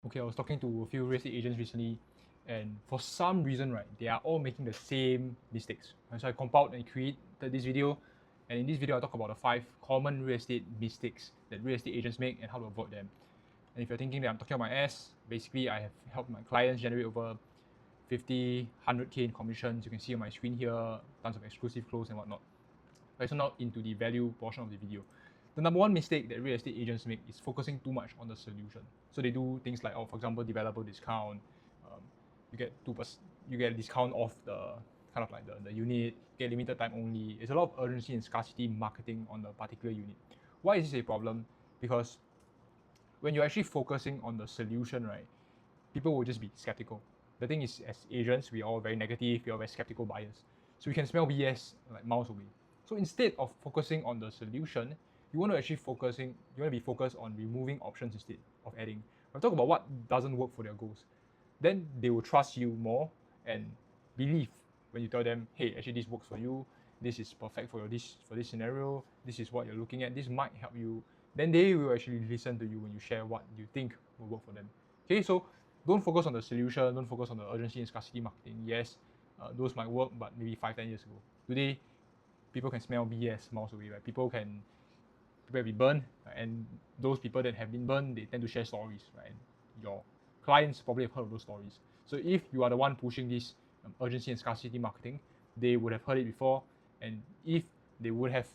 Okay, I was talking to a few real estate agents recently, and for some reason, right, they are all making the same mistakes. And so I compiled and created this video, and in this video, I talk about the 5 common real estate mistakes that real estate agents make and how to avoid them. And if you're thinking that I'm talking about my ass, basically I have helped my clients generate over 50, 100K in commissions. You can see on my screen here, tons of exclusive clothes and whatnot. Right, so now into the value portion of the video. The number one mistake that real estate agents make is focusing too much on the solution. So they do things like, for example, developer discount. You get 2%, you get a discount off the kind of like the unit. Get limited time only. There's a lot of urgency and scarcity marketing on the particular unit. Why is this a problem? Because when you're actually focusing on the solution, right, people will just be skeptical. The thing is, as agents, we are all very negative. We are very skeptical buyers. So we can smell BS like miles away. So instead of focusing on the solution, you want to be focused on removing options instead of adding. When I talk about what doesn't work for their goals, then they will trust you more and believe when you tell them, hey, actually this works for you, this is perfect for this scenario, this is what you're looking at, this might help you. Then they will actually listen to you when you share what you think will work for them. Okay, so don't focus on the solution, don't focus on the urgency and scarcity marketing. Yes, those might work, but maybe 5-10 years ago. Today, people can smell BS miles away, right? People have been burned, and those people that have been burned, they tend to share stories, right? And your clients probably have heard of those stories. So if you are the one pushing this urgency and scarcity marketing, they would have heard it before, and if they would have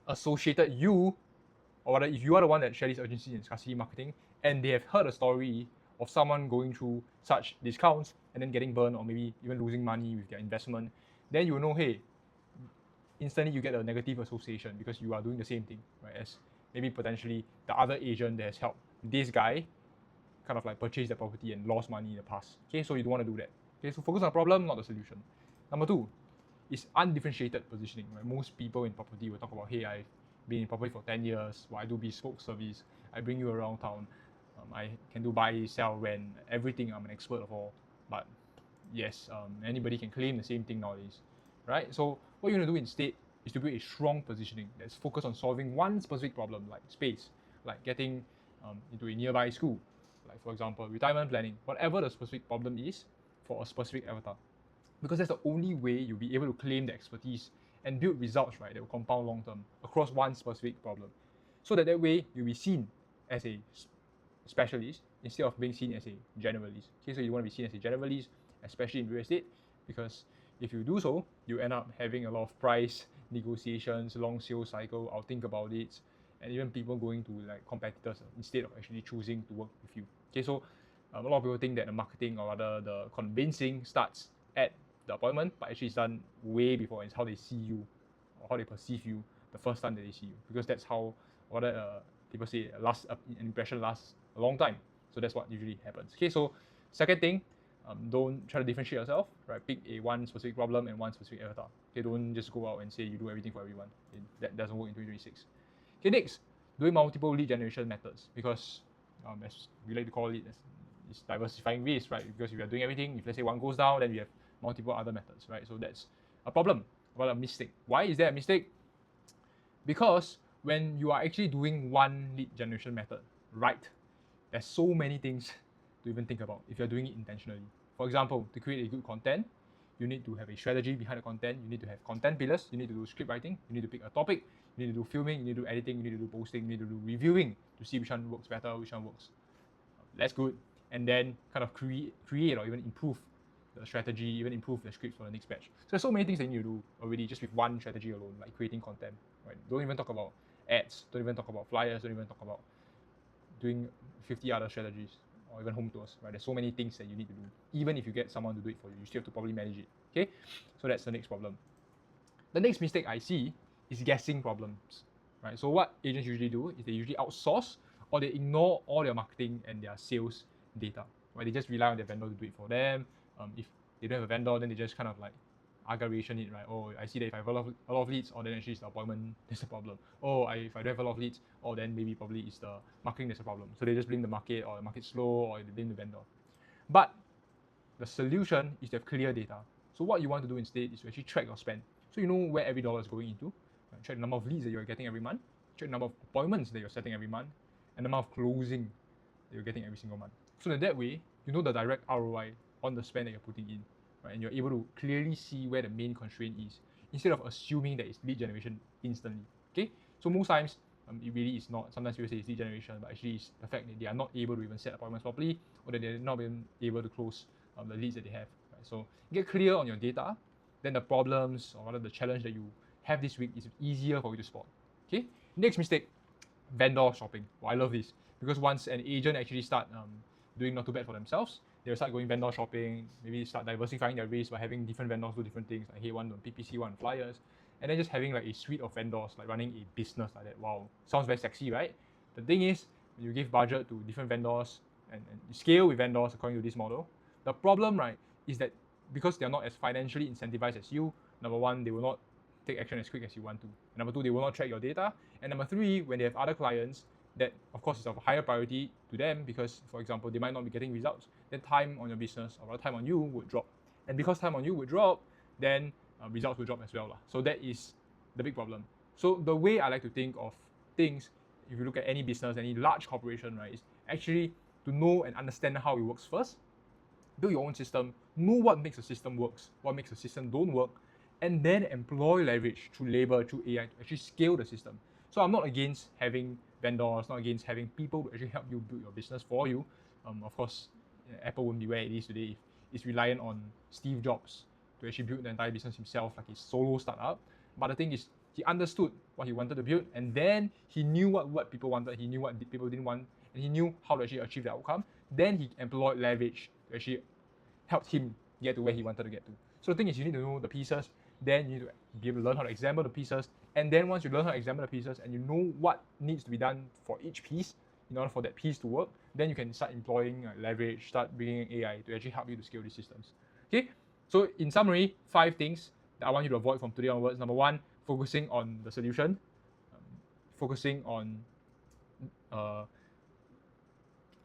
associated you, or rather, if you are the one that shared this urgency and scarcity marketing, and they have heard a story of someone going through such discounts and then getting burned, or maybe even losing money with their investment, then you will know, hey, instantly you get a negative association because you are doing the same thing, right? As maybe potentially the other agent that has helped this guy kind of like purchase the property and lost money in the past. Okay, so you don't want to do that. Okay, so focus on the problem, not the solution. Number 2 is undifferentiated positioning. Right? Most people in property will talk about, hey, I've been in property for 10 years, I do bespoke service, I bring you around town, I can do buy, sell, rent, everything. I'm an expert of all. But yes, anybody can claim the same thing nowadays, right? So what you want to do instead is to build a strong positioning that's focused on solving one specific problem, like space, like getting into a nearby school, like for example, retirement planning, whatever the specific problem is for a specific avatar. Because that's the only way you'll be able to claim the expertise and build results, right, that will compound long term across one specific problem. So that way you'll be seen as a specialist instead of being seen as a generalist. Okay, so you want to be seen as a generalist, especially in real estate, because if you do so, you end up having a lot of price negotiations, long sales cycle, I'll think about it, and even people going to like competitors instead of actually choosing to work with you. Okay, so a lot of people think that the marketing, or rather the convincing, starts at the appointment, but actually it's done way before. It's how they see you or how they perceive you the first time that they see you, because that's how people say an impression lasts a long time. So that's what usually happens. Okay, so second thing, don't try to differentiate yourself, right? Pick a one specific problem and one specific avatar. Okay, don't just go out and say you do everything for everyone. Okay, that doesn't work in 2026. Okay, next, doing multiple lead generation methods, because as we like to call it, it's diversifying risk, right? Because if you're doing everything, if let's say one goes down, then you have multiple other methods, right? So that's a problem, or a mistake. Why is that a mistake? Because when you are actually doing one lead generation method right, there's so many things to even think about if you're doing it intentionally. For example, to create a good content, you need to have a strategy behind the content, you need to have content pillars, you need to do script writing, you need to pick a topic, you need to do filming, you need to do editing, you need to do posting, you need to do reviewing to see which one works better, which one works less good, and then kind of create or even improve the strategy, even improve the scripts for the next batch. So there's so many things that you do already just with one strategy alone, like creating content, right? Don't even talk about ads, don't even talk about flyers, don't even talk about doing 50 other strategies or even home tours, right? There's so many things that you need to do. Even if you get someone to do it for you, you still have to probably manage it, okay? So that's the next problem. The next mistake I see is guessing problems, right? So what agents usually do is they usually outsource or they ignore all their marketing and their sales data, right? They just rely on their vendor to do it for them. If they don't have a vendor, then they just kind of like aggravation it, right? Oh, I see that if I have a lot of leads, or then actually it's the appointment that's a problem. Oh, if I don't have a lot of leads, or then maybe probably it's the marketing that's a problem. So they just blame the market, or the market's slow, or they blame the vendor. But the solution is to have clear data. So what you want to do instead is to actually track your spend. So you know where every dollar is going into. Right? Check the number of leads that you're getting every month. Check the number of appointments that you're setting every month, and the amount of closing that you're getting every single month. So in that way, you know the direct ROI on the spend that you're putting in, right? And you're able to clearly see where the main constraint is, instead of assuming that it's lead generation instantly. Okay, so most times it really is not. Sometimes people say it's lead generation, but actually it's the fact that they are not able to even set appointments properly, or that they're not even able to close the leads that they have. Right? So get clear on your data, then the problems or rather the challenge that you have this week is easier for you to spot. Okay, next mistake, vendor shopping. Well, I love this because once an agent actually start doing not too bad for themselves, they'll start going vendor shopping, maybe start diversifying their risk by having different vendors do different things, like hey, one on PPC, one on flyers, and then just having like a suite of vendors, like running a business like that. Wow, sounds very sexy, right? The thing is, when you give budget to different vendors and you scale with vendors according to this model, the problem, right, is that because they're not as financially incentivized as you, number one, they will not take action as quick as you want to. And number two, they will not track your data. And number three, when they have other clients that, of course, is of higher priority to them because, for example, they might not be getting results, then time on your business or time on you would drop. And because time on you would drop, then results will drop as well. So that is the big problem. So the way I like to think of things, if you look at any business, any large corporation, right, is actually to know and understand how it works first, build your own system, know what makes a system works, what makes a system don't work, and then employ leverage through labor, through AI to actually scale the system. So I'm not against having vendors, not against having people to actually help you build your business for you. Of course, Apple wouldn't be where it is today if it's reliant on Steve Jobs to actually build the entire business himself, like his solo startup. But the thing is, he understood what he wanted to build, and then he knew what people wanted, he knew what people didn't want, and he knew how to actually achieve the outcome. Then he employed leverage to actually help him get to where he wanted to get to. So the thing is, you need to know the pieces, then you need to be able to learn how to examine the pieces, and then once you learn how to examine the pieces and you know what needs to be done for each piece in order for that piece to work, then you can start employing leverage, start bringing AI to actually help you to scale these systems. Okay, so in summary, 5 things that I want you to avoid from today onwards. Number 1, focusing on the solution, focusing on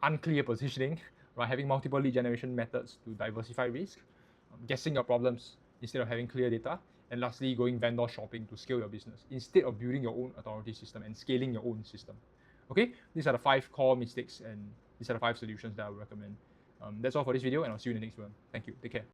unclear positioning, right? Having multiple lead generation methods to diversify risk, guessing your problems instead of having clear data, and lastly, going vendor shopping to scale your business instead of building your own authority system and scaling your own system. Okay, these are the 5 core mistakes and these are the 5 solutions that I would recommend. That's all for this video, and I'll see you in the next one. Thank you. Take care.